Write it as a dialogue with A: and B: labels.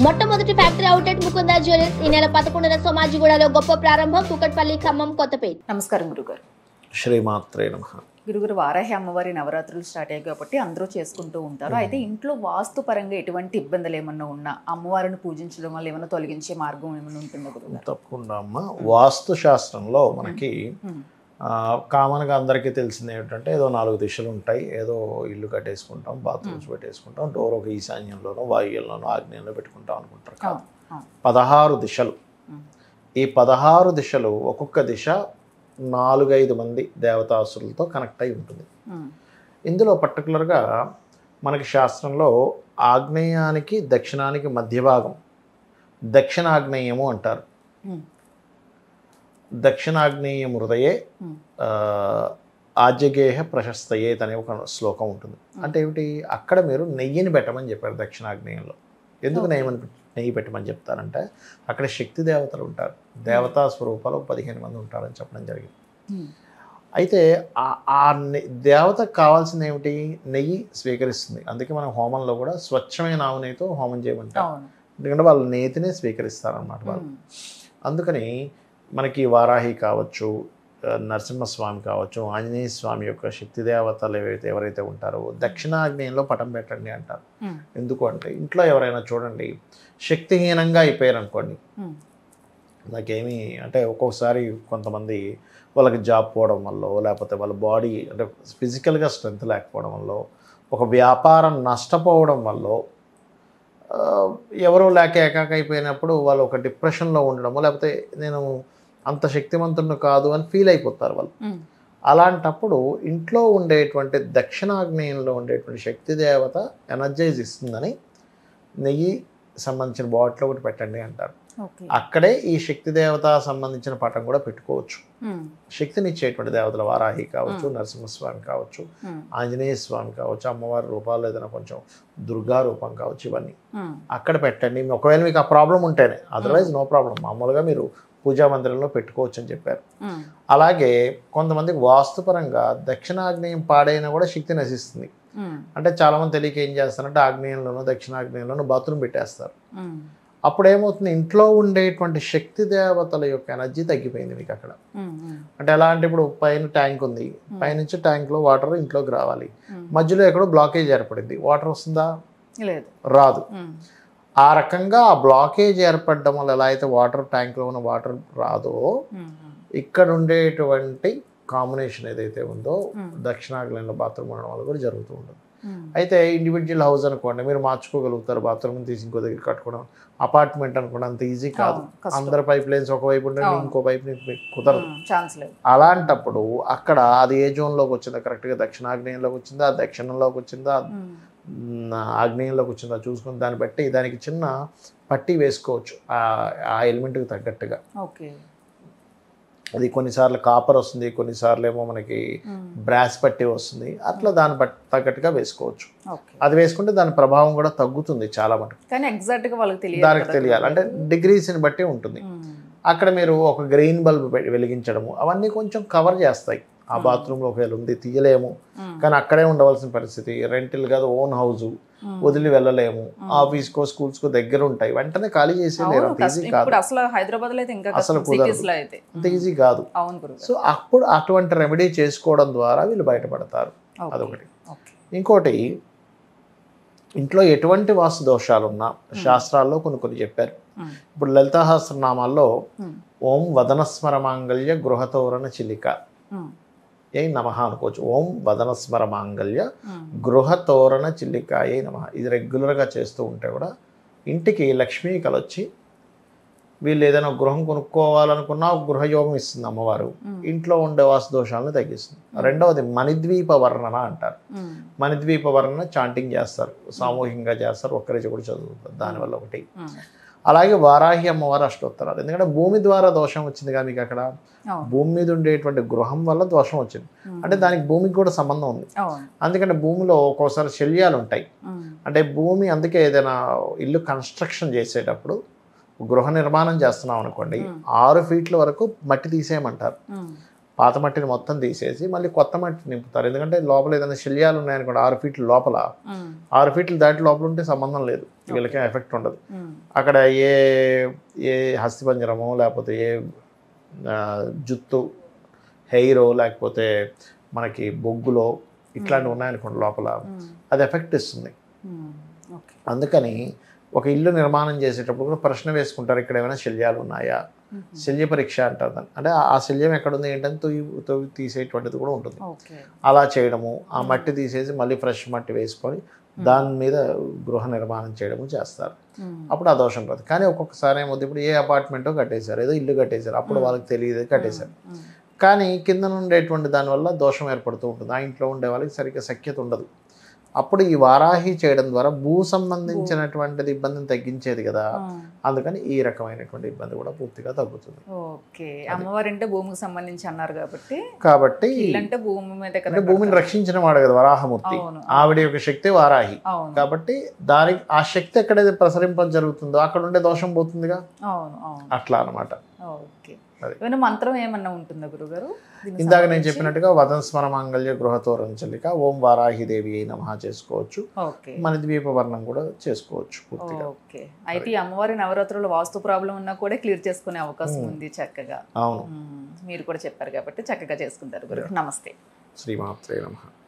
A: మొట్టమొదటి factory outlet Mukunda jewellers ఈ నెల 11న సోమాజిగూడలో గొప్ప ప్రారంభం. కూకట్పల్లి, ఖమ్మం, కొత్తపేట.
B: నమస్కారం గురుగారు.
C: శ్రీమాత్రే నమః.
B: గురుగారు, వారాహి అమ్మవారి నవరాత్రులు స్టార్ట్ అయ్యాయి కాబట్టి అందరూ చేసుకుంటూ ఉంటారు. అయితే ఇంట్లో వాస్తు పరంగా ఎటువంటి ఇబ్బందులు ఏమన్నా ఉన్నా అమ్మవారిని పూజించడం వల్ల ఏమైనా తొలగించే మార్గం ఏమైనా ఉంటుందా గురుగారు?
C: తప్పకుండా అమ్మ. వాస్తు శాస్త్రంలో మనకి కామన్గా అందరికీ తెలిసింది ఏమిటంటే ఏదో 4 దిశలు ఉంటాయి, ఏదో ఇల్లు కట్టేసుకుంటాం, బాత్రూమ్స్ పెట్టేసుకుంటాం, డోర్ ఒక ఈశాన్యంలోనో వాయువ్యంలోనో ఆగ్నేయంలో పెట్టుకుంటాం అనుకుంటారు. కాదు, 16 దిశలు. ఈ 16 దిశలు ఒక్కొక్క దిశ 4-5 మంది దేవతాసులతో కనెక్ట్ అయి ఉంటుంది. ఇందులో పర్టికులర్గా మనకి శాస్త్రంలో ఆగ్నేయానికి దక్షిణానికి మధ్య భాగం దక్షిణాగ్నేయము అంటారు. దక్షిణాగ్నేయం హృదయే ఆజ్యగేహ ప్రశస్తయేత్ అనే ఒక శ్లోకం ఉంటుంది. అంటే ఏమిటి, అక్కడ మీరు నెయ్యిని పెట్టమని చెప్పారు దక్షిణాగ్నేయంలో. ఎందుకు నెయ్యి పెట్టమని చెప్తారంటే అక్కడ శక్తి దేవతలు ఉంటారు, దేవతా స్వరూపాలు 15 మంది ఉంటారని చెప్పడం జరిగింది. అయితే ఆ దేవతకు కావాల్సింది ఏమిటి, నెయ్యి స్వీకరిస్తుంది. అందుకే మనం హోమంలో కూడా స్వచ్ఛమైన ఆవు నెయ్యితో హోమం చేయమంటాం, ఎందుకంటే వాళ్ళు నేతినే స్వీకరిస్తారన్నమాట వాళ్ళు. అందుకని మనకి వారాహి కావచ్చు, నరసింహస్వామి కావచ్చు, ఆంజనేయ స్వామి యొక్క శక్తి దేవతలు ఎవరైతే ఉంటారో దక్షిణాగ్నేయంలో పటం పెట్టండి అంటారు. ఎందుకు అంటే ఇంట్లో ఎవరైనా చూడండి శక్తిహీనంగా అయిపోయారు అనుకోండి, నాకేమీ అంటే ఒక్కొక్కసారి కొంతమంది వాళ్ళకి జాబ్ పోవడం వల్ల, లేకపోతే వాళ్ళ బాడీ అంటే ఫిజికల్గా స్ట్రెంత్ లేకపోవడం వల్ల, ఒక వ్యాపారం నష్టపోవడం వల్ల, ఎవరో లేక ఏకాక అయిపోయినప్పుడు వాళ్ళు ఒక డిప్రెషన్లో ఉండడము, లేకపోతే నేను అంత శక్తివంతుడు కాదు అని ఫీల్ అయిపోతారు వాళ్ళు. అలాంటప్పుడు ఇంట్లో ఉండేటువంటి దక్షిణాగ్నేయంలో ఉండేటువంటి శక్తి దేవత ఎనర్జైజ్ ఇస్తుందని నెయ్యి సంబంధించిన బాటిల్ ఒకటి పెట్టండి అంటారు. అక్కడే ఈ శక్తి దేవత సంబంధించిన పటం కూడా పెట్టుకోవచ్చు. శక్తిని ఇచ్చేటువంటి దేవతలు వారాహి కావచ్చు, నరసింహస్వామి కావచ్చు, ఆంజనేయ స్వామి కావచ్చు, అమ్మవారి రూపాలు ఏదైనా కొంచెం దుర్గా రూపం కావచ్చు, ఇవన్నీ అక్కడ పెట్టండి. ఒకవేళ మీకు ఆ ప్రాబ్లం ఉంటేనే, అదర్వైజ్ నో ప్రాబ్లం, మామూలుగా మీరు పూజా మందిరంలో పెట్టుకోవచ్చు అని చెప్పారు. అలాగే కొంతమందికి వాస్తుపరంగా దక్షిణాగ్నేయం పాడైనా కూడా శక్తి నశిస్తుంది. అంటే చాలామంది తెలియక ఏం చేస్తారంటే ఆగ్నేయంలోనూ దక్షిణాగ్నేయంలోనూ బాత్రూమ్ పెట్టేస్తారు. అప్పుడు ఏమవుతుంది, ఇంట్లో ఉండేటువంటి శక్తి దేవతల యొక్క ఎనర్జీ తగ్గిపోయింది మీకు అక్కడ. అంటే ఎలా అంటే ఇప్పుడు పైన ట్యాంక్ ఉంది, పైనుంచి ట్యాంక్లో వాటర్ ఇంట్లోకి రావాలి, మధ్యలో ఎక్కడో బ్లాకేజ్ ఏర్పడింది, వాటర్ వస్తుందా? రాదు. ఆ రకంగా ఆ బ్లాకేజ్ ఏర్పడడం వల్ల ఎలా అయితే వాటర్ ట్యాంక్లో ఉన్న వాటర్ రాదో, ఇక్కడ ఉండేటువంటి కాంబినేషన్ ఏదైతే ఉందో దక్షిణాగ్నేయంలో బాత్రూమ్ ఉండడం వల్ల కూడా జరుగుతూ ఉంటుంది. అయితే ఇండివిజువల్ హౌస్ అనుకోండి, మీరు మార్చుకోగలుగుతారు, బాత్రూమ్ తీసి ఇంకో దగ్గర కట్టుకోవడం. అపార్ట్మెంట్ అనుకోండి అంత ఈజీ కాదు, అందరు పైప్ లైన్స్ ఒకవైపు ఉంటే ఇంకో వైపు కుదరదు. అలాంటప్పుడు అక్కడ అది ఏ జోన్లోకి వచ్చిందా, కరెక్ట్గా దక్షిణాగ్నేయంలోకి వచ్చిందా, దక్షిణంలోకి వచ్చిందా, ఆగ్నేయంలోకి వచ్చిందా చూసుకుని దాన్ని బట్టి దానికి చిన్న పట్టీ వేసుకోవచ్చు ఆ ఎలిమెంట్కి తగ్గట్టుగా. అది కొన్నిసార్లు కాపర్ వస్తుంది, కొన్నిసార్లు ఏమో మనకి బ్రాస్ పట్టి వస్తుంది, అట్లా దాన్ని తగ్గట్టుగా వేసుకోవచ్చు. అది వేసుకుంటే దాని ప్రభావం కూడా తగ్గుతుంది చాలా మటుకు. దానికి తెలియాలి అంటే డిగ్రీస్ని బట్టి ఉంటుంది. అక్కడ మీరు ఒక గ్రీన్ బల్బ్ వెలిగించడము అవన్నీ కొంచెం కవర్ చేస్తాయి. ఆ బాత్రూంలో ఒకవేళ ఉంది తీయలేము, కానీ అక్కడే ఉండవలసిన పరిస్థితి, రెంటిల్ కాదు ఓన్ హౌస్, వదిలి వెళ్ళలేము, ఆఫీస్కో స్కూల్స్కో దగ్గర ఉంటాయి, వెంటనే ఖాళీ చేసేయలేరు, అంత ఈజీ కాదు, అసలు కుదరదు, అంత ఈజీ కాదు. సో అప్పుడు అటువంటి రెమెడీ చేసుకోవడం ద్వారా వీళ్ళు బయటపడతారు. అదొకటి. ఇంకోటి, ఇంట్లో ఎటువంటి వాస్తు దోషాలున్నా శాస్త్రాల్లో కొన్ని చెప్పారు. ఇప్పుడు లలితాసహస్రనామాల్లో ఓం వదనస్మర మాంగళ్య గృహతోరణ చిలిక ఏ నమః అనుకోవచ్చు. ఓం వదనస్మర మాంగళ్య గృహతోరణ చిల్లికాయే నమః. ఇది రెగ్యులర్గా చేస్తూ ఉంటే కూడా ఇంటికి లక్ష్మీ కలొచ్చి వీళ్ళు ఏదైనా గృహం కొనుక్కోవాలనుకున్నా గృహయోగం ఇస్తుంది అమ్మవారు, ఇంట్లో ఉండే వాస్తు దోషాలను తగ్గిస్తుంది. రెండవది మణిద్వీప వర్ణన అంటారు. మణిద్వీప వర్ణన చాంటింగ్ చేస్తారు, సామూహికంగా చేస్తారు, ఒక్కరికి కూడా చదువుతారు, దానివల్ల ఒకటి. అలాగే వారాహి అమ్మవారు అష్టోత్తరాలు, ఎందుకంటే భూమి ద్వారా దోషం వచ్చింది కదా మీకు అక్కడ, భూమి మీద ఉండేటువంటి గృహం వల్ల దోషం వచ్చింది, అంటే దానికి భూమికి కూడా సంబంధం ఉంది. అందుకని భూమిలో ఒక్కోసారి శల్యాలు ఉంటాయి. అంటే భూమి, అందుకే ఏదైనా ఇల్లు కన్స్ట్రక్షన్ చేసేటప్పుడు గృహ నిర్మాణం చేస్తున్నాం అనుకోండి, 6 ఫీట్ల వరకు మట్టి తీసేయమంటారు. పాత మట్టిని మొత్తం తీసేసి మళ్ళీ కొత్త మట్టి నింపుతారు. ఎందుకంటే లోపల ఏదైనా శల్యాలు ఉన్నాయనుకోండి 6 ఫీట్ల లోపల, 6 ఫీట్లు దాటి లోపల ఉంటే సంబంధం లేదు, వీళ్ళకి ఎఫెక్ట్ ఉండదు. అక్కడ ఏ ఏ హస్తిపంజరమో లేకపోతే ఏ జుత్తు హెయిరో లేకపోతే మనకి బొగ్గులో ఇట్లాంటివి ఉన్నాయనుకోండి లోపల, అది ఎఫెక్ట్ ఇస్తుంది. అందుకని ఒక ఇల్లు నిర్మాణం చేసేటప్పుడు కూడా ప్రశ్న వేసుకుంటారు, ఇక్కడ ఏమైనా శల్యాలు ఉన్నాయా, శల్య పరీక్ష అంటారు దాన్ని. అంటే ఆ శల్యం ఎక్కడుంది ఏంటని తొవ్వి తీసేటువంటిది కూడా ఉంటుంది. అలా చేయడము, ఆ మట్టి తీసేసి మళ్ళీ ఫ్రెష్ మట్టి వేసుకొని దాని మీద గృహ నిర్మాణం చేయడము చేస్తారు. అప్పుడు ఆ దోషం రాదు. కానీ ఒక్కొక్కసారి ఏమవుతుంది, ఇప్పుడు ఏ అపార్ట్మెంటో కట్టేశారు, ఏదో ఇల్లు కట్టేశారు, అప్పుడు వాళ్ళకి తెలియదు కట్టేశారు, కానీ కింద ఉండేటువంటి దానివల్ల దోషం ఏర్పడుతూ ఉంటుంది. ఆ ఇంట్లో ఉండే వాళ్ళకి సరిగ్గా సఖ్యత ఉండదు. అప్పుడు ఈ వారాహి చేయడం ద్వారా భూ సంబంధించినటువంటిది ఇబ్బందిని తగ్గించేది కదా, అందుకని ఈ రకమైనటువంటి ఇబ్బంది కూడా పూర్తిగా తగ్గుతుంది.
B: ఓకే, అమ్మవారి అంటే భూమికి సంబంధించి అన్నారు
C: కాబట్టి
B: అంటే భూమి మీద
C: అంటే భూమిని రక్షించిన వాడు కదా వరాహమూర్తి, ఆవిడ యొక్క శక్తి వారాహి. కాబట్టి దానికి ఆ శక్తి ఎక్కడైతే ప్రసరింప జరుగుతుందో అక్కడ ఉండే దోషం పోతుందిగా, అట్లా అనమాట.
B: ఏమైనా మంత్రం ఏమన్నా ఉంటుందా గురుగారు?
C: ఇందాక నేను చెప్పినట్టుగా వదన్ స్మర మాంగళ్య గృహతోరణ చల్లిక ఓం వారాహిదేవి అయి నమః చేసుకోవచ్చు, మన ద్వీపవర్ణం కూడా చేసుకోవచ్చు పూర్తిగా.
B: ఓకే, అయితే ఈ అమ్మవారి నవరాత్రులు వాస్తు ప్రాబ్లం ఉన్నా కూడా క్లియర్ చేసుకునే అవకాశం ఉంది చక్కగా.
C: అవును,
B: మీరు కూడా చెప్పారు కాబట్టి చక్కగా చేసుకుంటారు గురుగారు. నమస్తే.
C: శ్రీమాత్రే నమః.